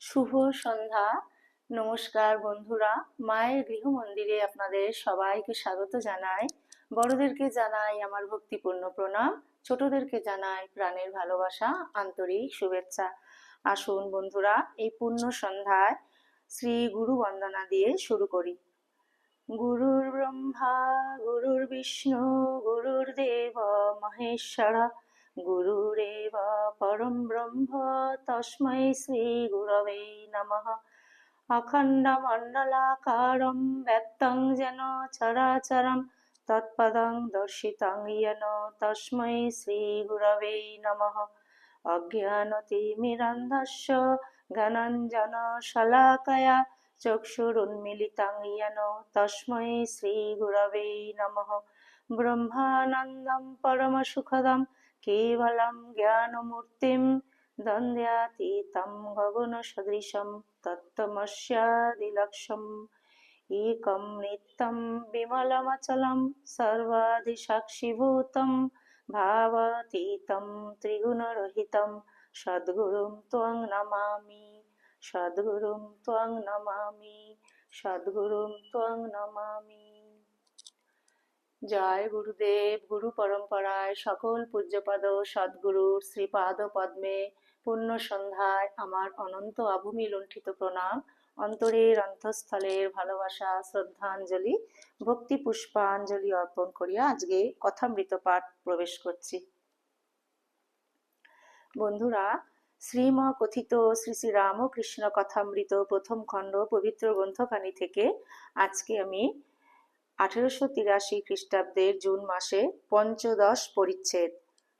শুভ সন্ধ্যা। নমস্কার বন্ধুরা, মায়ের গৃহমন্দিরে আপনাদের সবাইকে স্বাগত জানাই। বড়দেরকে জানাই আমার ভক্তিপূর্ণ প্রণাম, ছোটদেরকে জানাই প্রাণের ভালোবাসা, আন্তরিক শুভেচ্ছা। আসুন বন্ধুরা, এই পূর্ণ সন্ধ্যায় শ্রী গুরু বন্দনা দিয়ে শুরু করি। গুরুর ব্রহ্মা গুরুর বিষ্ণু গুরুর্দেব মহেশ্বর গুরুরেব পরম ব্রহ্ম তস্मै শ্রী গুরবে নমঃ। অখণ্ডমণ্ডলাকারं ব্যক্तं যেন চরাচরं তৎপদং দর্শিतं येन তস্मै শ্রী গুরবে নমঃ। অজ্ঞানতিমিরান্ধস্য জ্ঞানাঞ্জনশলাকয়া চক্ষুরুন্মিলিतं येन তস্मै শ্রী গুরবে নমঃ। ব্রহ্মানন্দं পরমসুখদं কেবলং জ্ঞানমূর্তিं দ্বন্দ্বাতীतं গগনসদৃশं তত্ত্বমস্যাদিলক্ষ্যम्। एकं नित्यं विमलमचलं सर्वाधिसाक्षिभूतं भावातीतं त्रिगुणरहितं सद्गुरुं त्वं नमामि, सद्गुरुं त्वं नमामि, सद्गुरुं त्वं नमामि। জয় গুরুদেব। গুরু পরম্পরায় সকল পূজ্যপদ সদ্গুরুর শ্রীপাদ পদ্মে পূর্ণ সন্ধ্যায় আমার অনন্ত আভূমি লুণ্ঠিত প্রণাম, অন্তরের অন্তঃস্থলের ভালোবাসা, শ্রদ্ধাঞ্জলি, ভক্তি পুষ্পাঞ্জলি অর্পণ করিয়া আজকে কথামৃত পাঠ প্রবেশ করছি। বন্ধুরা, শ্রীম কথিত শ্রী শ্রী রামকৃষ্ণ কথামৃত প্রথম খণ্ড পবিত্র গ্রন্থখানি থেকে আজকে আমি 1883 খ্রিস্টাব্দের জুন মাসে পঞ্চদশ পরিচ্ছেদ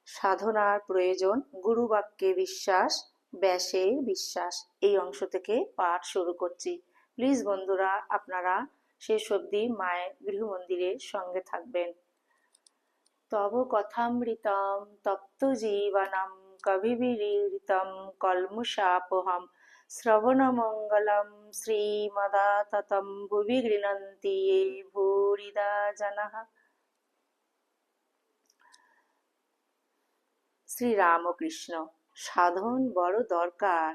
সাধনার প্রয়োজন, গুরুবাক্যে বিশ্বাস, ব্যাসের বিশ্বাস, এই অংশ থেকে পাঠ শুরু করছি। প্লিজ বন্ধুরা, আপনারা শেষ অবধি মায়ের গৃহমন্দিরের সঙ্গে থাকবেন। তব কথামৃতম তপ্ত জীবনম কবিবিরীড়িতম কলমুষাপহম শ্রবণমঙ্গলম শ্রীমদাততম ভুবি গৃণন্তি ये ভূরিদা জনঃ। শ্রীরামকৃষ্ণ: সাধন বড় দরকার,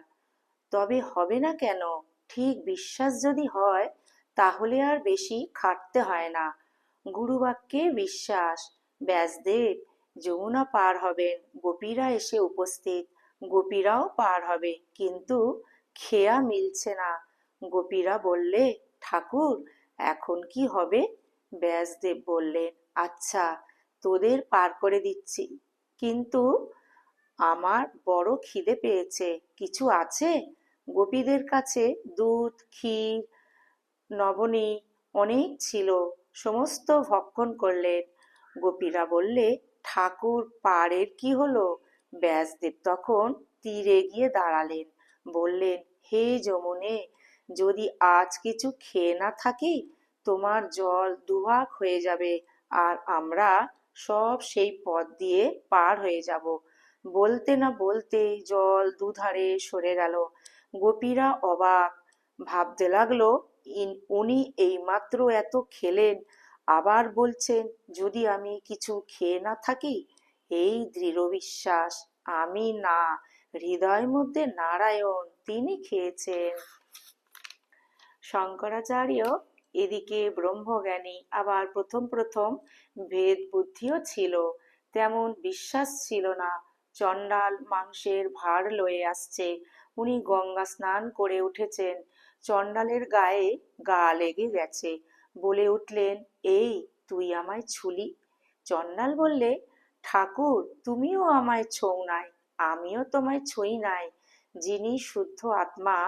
তবে হবে না কেন? ঠিক বিশ্বাস যদি হয় তাহলে আর বেশি খাটতে হয় না। গুরুবাক্যে বিশ্বাস। ব্যাসদেব যমুনা পার হবেন, গোপীরা এসে উপস্থিত, গোপীরাও পার হবে, কিন্তু খেয়া মিলছে না। গোপীরা বললে, ঠাকুর এখন কি হবে? ব্যাসদেব বললেন, আচ্ছা তোদের পার করে দিচ্ছি, কিন্তু আমার বড় খিদে পেয়েছে, কিছু আছে? গোপীদের কাছে দুধ, ক্ষীর, নবনী অনেক ছিল, সমস্ত ভক্ষণ করলেন। গোপীরা বললে, ঠাকুর পাড়ের কি হলো? ব্যাসদেব তখন তীরে গিয়ে দাঁড়ালেন, বললেন, হে যমুনে, যদি আজ কিছু খেয়ে না থাকি তোমার জল দুভাগ হয়ে যাবে, আর আমরা সব সেই পথ দিয়ে পার হয়ে যাব। বলতে না বলতেই জল দুধারে সরে গেল। গোপীরা অবাক, ভাবতে লাগলো, উনি এইমাত্র এত খেলেন, আবার বলছেন যদি আমি কিছু খেয়ে না থাকি। এই দৃঢ় বিশ্বাস, আমি না, হৃদয়ের মধ্যে নারায়ণ, তিনি খেয়েছেন। শঙ্করাচার্য এদিকে ব্রহ্মজ্ঞানী, আবার প্রথম প্রথম ভেদ বুদ্ধিও ছিল, তেমন বিশ্বাস ছিল না। চণ্ডাল মাংসের ভার লয়ে আসছে, উনি গঙ্গা স্নান করে উঠেছেন, চণ্ডালের গায়ে গা লেগে গেছে, বলে উঠলেন, এই তুই আমায় ছুলি? চণ্ডাল বললে, ঠাকুর তুমিও আমায় ছোঁও নাই, আমিও তোমায় ছুঁই নাই। যিনি শুদ্ধ আত্মা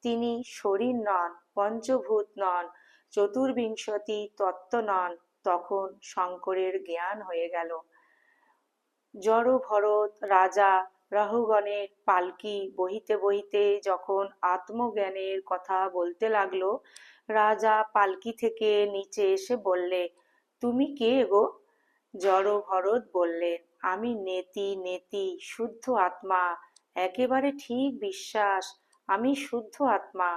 তিনি শরীর নন, পঞ্চভূত নন, চতুর্বিংশতি তত্ত্ব নন। তখন শঙ্করের জ্ঞান হয়ে গেল। জড় ভরত রাজা রাহুগণের পালকি বহিতে বহিতে যখন আত্মজ্ঞানের কথা বলতে লাগলো, রাজা পালকি থেকে নিচে এসে বললে, তুমি কে গো? জড় ভরত বললেন, আমি নেতি নেতি শুদ্ধ আত্মা, একেবারে ঠিক বিশ্বাস, আমি শুদ্ধ আত্মা।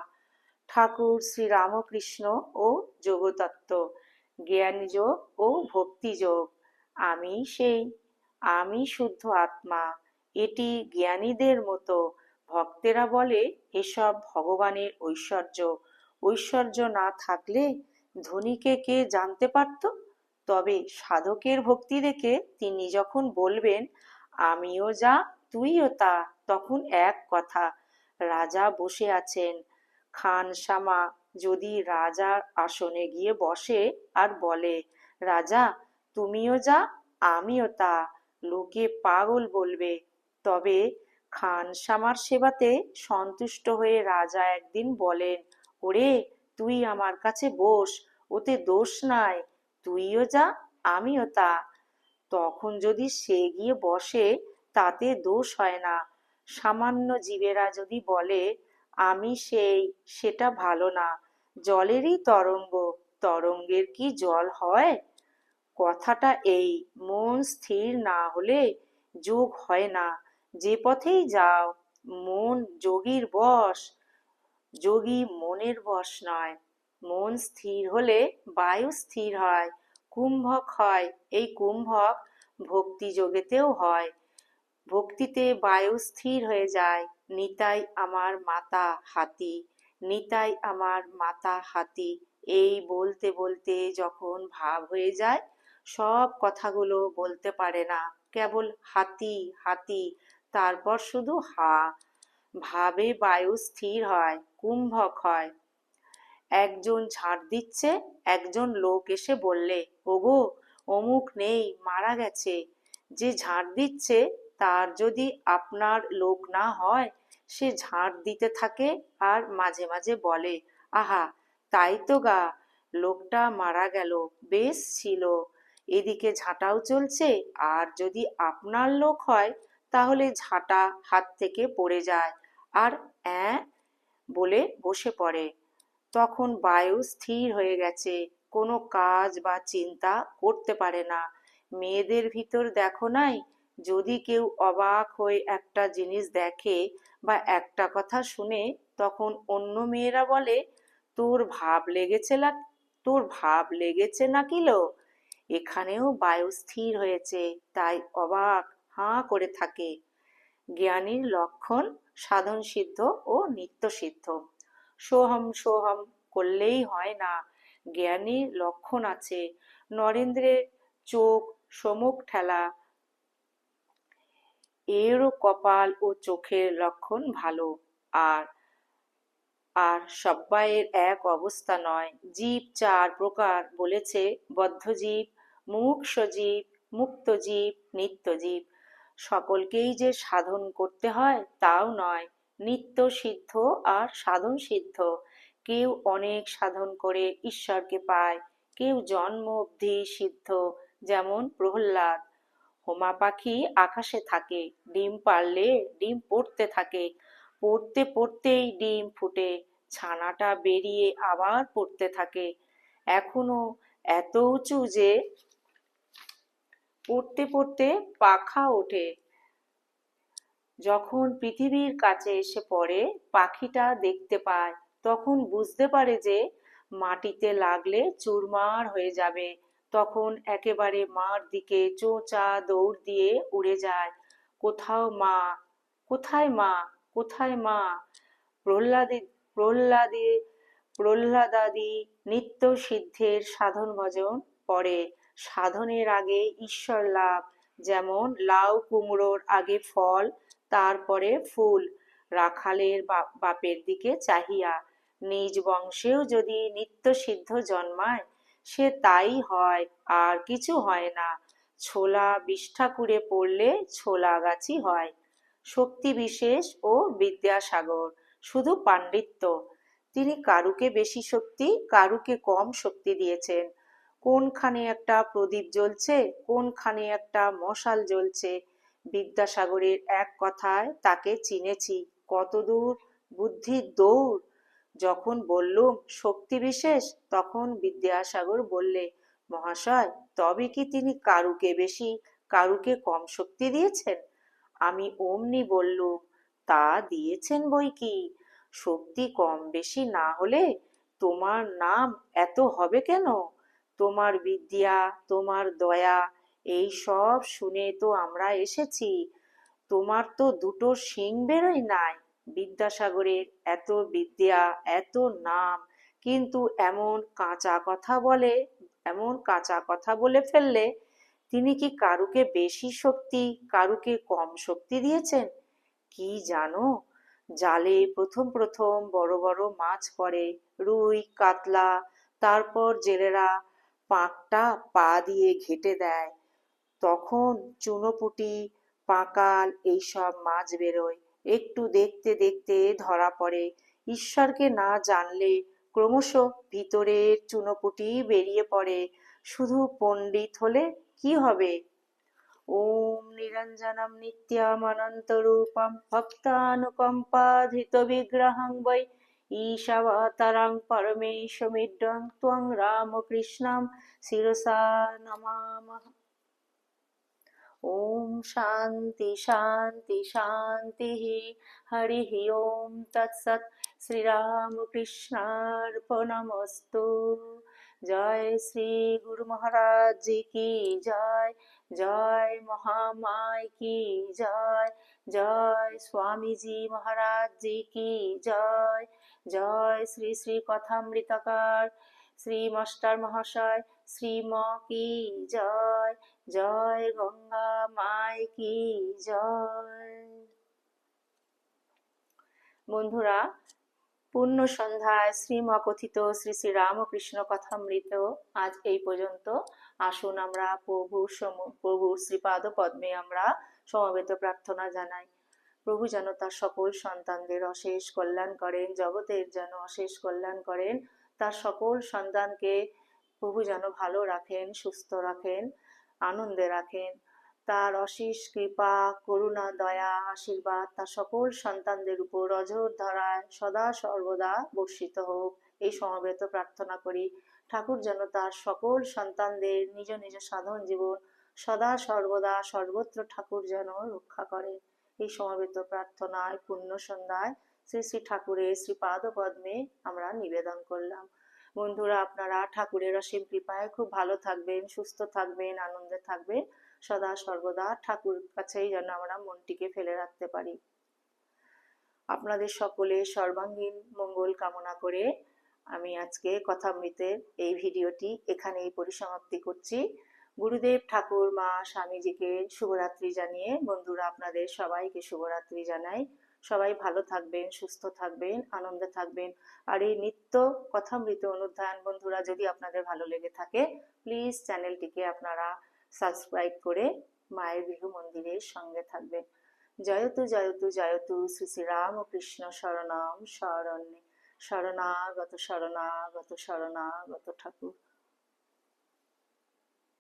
ঠাকুর শ্রীরামকৃষ্ণ ও যোগতত্ত্ব, জ্ঞানযোগ ও ভক্তিযোগ, আমি শুদ্ধ আত্মা। এটি জ্ঞানীদের মতো, ভক্তেরা বলে এসব ভগবানের ঐশ্বর্য। ঐশ্বর্য না থাকলে ধনীকে কে জানতে পারত? তবে সাধকের ভক্তি দেখে তিনি যখন বলবেন আমিও যা তুইও তা, তখন এক কথা। রাজা বসে আছেন, খানসামা যদি রাজার আসনে গিয়ে বসে আর বলে রাজা তুমিও যা আমিও তা, লোকে পাগল বলবে। তবে খানসামার সেবাতে সন্তুষ্ট হয়ে রাজা একদিন বলেন ওরে তুই আমার কাছে বস, ওতে দোষ নাই, তুইও যা আমিও তা। তখন যদি সে গিয়ে বসে তাতে দোষ হয় না। সামান্য জীবেরা যদি বলে আমি সেই, সেটা ভালো না। জলেরই তরঙ্গ, তরঙ্গের কি জল হয়? কথাটা এই, মন স্থির না হলে যোগ হয় না। যে পথেই যাও, মন যোগীর বশ, যোগী মনের বশ নয়। মন স্থির হলে বায়ু স্থির হয়, কুম্ভক হয়। এই কুম্ভক ভক্তি যোগেতেও হয়। ভক্তিতে বায়ু স্থির হয়ে যায়। নিতাই আমার মাতা হাতি, নিতাই আমার মাতা হাতি, এই বলতে বলতে যখন ভাব হয়ে যায়, সব কথাগুলো বলতে পারে না, কেবল হাতি হাতি, তারপর শুধু হা। ভাবে বায়ু স্থির হয়, কুম্ভক হয়। একজন ঝাঁট দিচ্ছে, একজন লোক এসে বললে ওগো অমুক নেই, মারা গেছে। যে ঝাঁট দিচ্ছে তার যদি আপনার লোক না হয়, সে ঝাঁট দিতে থাকে আর মাঝে মাঝে বলে আহা তাই তো গা, লোকটা মারা গেল, বেশ ছিল। এদিকে ঝাঁটাও চলছে, আর যদি আপনার লোক হয় তাহলে ঝাঁটা হাত থেকে পড়ে যায় আর অ্যাঁ বলে বসে পড়ে। তখন বায়ু স্থির হয়ে গেছে, কোনো কাজ বা চিন্তা করতে পারে না। মেয়েদের ভিতর দেখো নাই, যদি কেউ অবাক হয়ে একটা জিনিস দেখে বা একটা কথা শুনে, তখন অন্য মেয়েরা বলে তোর ভাব লেগেছে তোর ভাব লেগেছে নাকি লো? এখানেও বায়ু স্থির হয়েছে, তাই অবাক হাঁ করে থাকে। জ্ঞানীর লক্ষণ সাধন সিদ্ধ ও নিত্য সিদ্ধ। সোহম সোহম করলেই হয় না, জ্ঞানীর লক্ষণ আছে। নরেন্দ্রের চোখ সমুখ ঠেলা, এরও কপাল ও চোখের লক্ষণ ভালো। আর আর সব্বাইয়ের এক অবস্থা নয়। জীব চার প্রকার বলেছে, বদ্ধজীব, মুমুক্ষুজীব, মুক্তজীব, নিত্যজীব। সকলকেই যে সাধন করতে হয় তাও নয়। নিত্য সিদ্ধ আর সাধন সিদ্ধ। কেউ অনেক সাধন করে ঈশ্বরকে পায়, কেউ জন্ম অবধি সিদ্ধ, যেমন প্রহ্লাদ। হোমা পাখি আকাশে থাকে, ডিম পাড়লে ডিম পড়তে থাকে, পড়তে পড়তেই ডিম ফুটে, ছানাটা বেরিয়ে আবার পড়তে থাকে, এখনো এত উঁচু যে পড়তে পড়তে পাখা ওঠে। যখন পৃথিবীর কাছে এসে পড়ে, পাখিটা দেখতে পায়, তখন বুঝতে পারে যে মাটিতে লাগলে চুরমার হয়ে যাবে। তখন একেবারে মার দিকে চোঁচা দৌড় দিয়ে উড়ে যায়। কোথাও মা, কোথায় মা, কোথায় মা? প্রহ্লাদে প্রহ্লাদে প্রহ্লাদাদি নিত্য সিদ্ধের সাধন ভজন পড়ে। সাধনের আগে ঈশ্বর লাভ, যেমন লাউ কুমড়োর আগে ফল, তারপরে ফুল। রাখালের বাপের দিকে চাহিয়া, নিজ বংশেও যদি নিত্য সিদ্ধ জন্মায়, সে তাই হয়, আর কিছু হয় না। ছোলা বিষ ঠাকুরে পড়লে ছোলা গাছি হয়। শক্তি বিশেষ ও বিদ্যাসাগর, শুধু পাণ্ডিত্য। তিনি কারুকে বেশি শক্তি, কারুকে কম শক্তি দিয়েছেন। কোনখানে একটা প্রদীপ জ্বলছে, কোনখানে একটা মশাল জ্বলছে। বিদ্যাসাগরের এক কথায় তাকে চিনেছি। কতদূর বুদ্ধির দৌড়! যখন বললুম শক্তি বিশেষ, তখন বিদ্যাসাগর বললে মহাশয়, তবে কি তিনি কারুকে বেশি, কারুকে কম শক্তি দিয়েছেন? আমি অমনি বললুম তা দিয়েছেন বই কি। শক্তি কম বেশি না হলে তোমার নাম এত হবে কেন? তোমার বিদ্যা, তোমার দয়া, এই সব শুনে তো আমরা এসেছি। তোমার তো দুটো শিং বেরোয় নাই, বিদ্যাসাগরের এত বিদ্যা, এত নাম, কিন্তু এমন কাঁচা কথা বলে ফেললে তিনি কি কারুকে বেশি শক্তি, কারুকে কম শক্তি দিয়েছেন? কি জানো, জালে প্রথম প্রথম বড় বড় মাছ পড়ে, রুই, কাতলা, তারপর জেলেরা পাঁকটা পা দিয়ে ঘেঁটে দেয়, তখন চুনোপুঁটি, পাঁকাল এইসব মাছ বেরোয়। একটু দেখতে দেখতে ধরা পড়ে। ঈশ্বরকে না জানলে ক্রমশ ভিতরের চুনোপুঁটি বেরিয়ে পড়ে। শুধু পণ্ডিত হলে কি হবে? ওম নিরঞ্জনম নিত্যমনন্তরূপম ভক্তানুকম্পাধৃতবিগ্রহং বৈ ঈশাবতারং পরমেশমিড্ডং ত্বং রামকৃষ্ণং শিরসা নমামः। ওম শান্তি শান্তি শান্তি। হরি ওম তৎসৎ। শ্রীরামকৃষ্ণার্পণমস্তু। জয় শ্রী গুরু মহারাজ জি কি জয়। জয় মহামায় কি জয়। জয় স্বামীজি মহারাজ জি কি জয়। জয় শ্রী শ্রী কথামৃতকার শ্রী মাস্টার মহাশয় শ্রীম কি জয়। জয় গঙ্গা মায় কি জয়। বন্ধুরা, পূর্ণ সন্ধ্যায় শ্রীমকথিত শ্রী শ্রী রামকৃষ্ণ কথামৃত আজ এই পর্যন্ত। আসুন আমরা প্রভুর শ্রীপাদ পদ্মে আমরা সমবেত প্রার্থনা জানাই। প্রভু যেন তার সকল সন্তানদের অশেষ কল্যাণ করেন, জগতের যেন অশেষ কল্যাণ করেন, তার সকল সন্তানকে প্রভু যেন ভালো রাখেন, সুস্থ রাখেন, আনন্দে রাখেন। তার অশেষ কৃপা, করুণা, দয়া, আশীর্বাদ তার সকল সন্তানদের উপর অঝোর ধারায় সদা সর্বদা বর্ষিত হোক, এই সমবেত প্রার্থনা করি। ঠাকুর যেন তার সকল সন্তানদের নিজ নিজ সাধন জীবন সদা সর্বদা সর্বত্র ঠাকুর যেন রক্ষা করেন, এই সমবেত প্রার্থনায় পূর্ণ সন্ধ্যায় শ্রী শ্রী ঠাকুরের শ্রীপাদ পদ্মে আমরা নিবেদন করলাম। বন্ধুরা, আপনারা ঠাকুরের অসীম কৃপায় খুব ভালো থাকবেন, সুস্থ থাকবেন, আনন্দে থাকবেন, সদা সর্বদা ঠাকুর কাছেই যেন আমরা মনটিকে ফেলে রাখতে পারি। আপনাদের সকলে সর্বাঙ্গীন মঙ্গল কামনা করে আমি আজকে কথামৃতের এই ভিডিওটি এখানেই পরিসমাপ্তি করছি। গুরুদেব ঠাকুর মা স্বামীজিকে শুভরাত্রি জানিয়ে বন্ধুরা আপনাদের সবাইকে শুভরাত্রি জানাই। সবাই ভালো থাকবেন, সুস্থ থাকবেন, আনন্দে থাকবেন। আর এই নিত্য কথামৃত অনুধ্যান বন্ধুরা যদি আপনাদের ভালো লেগে থাকে, প্লিজ চ্যানেলটিকে আপনারা সাবস্ক্রাইব করে মায়ের গৃহ মন্দিরের সঙ্গে থাকবেন। জয়তু জয়তু জয়তু শ্রী শ্রী রামকৃষ্ণ শরণম শরণ্যে। শরণাগত শরণাগত শরণাগত ঠাকুর।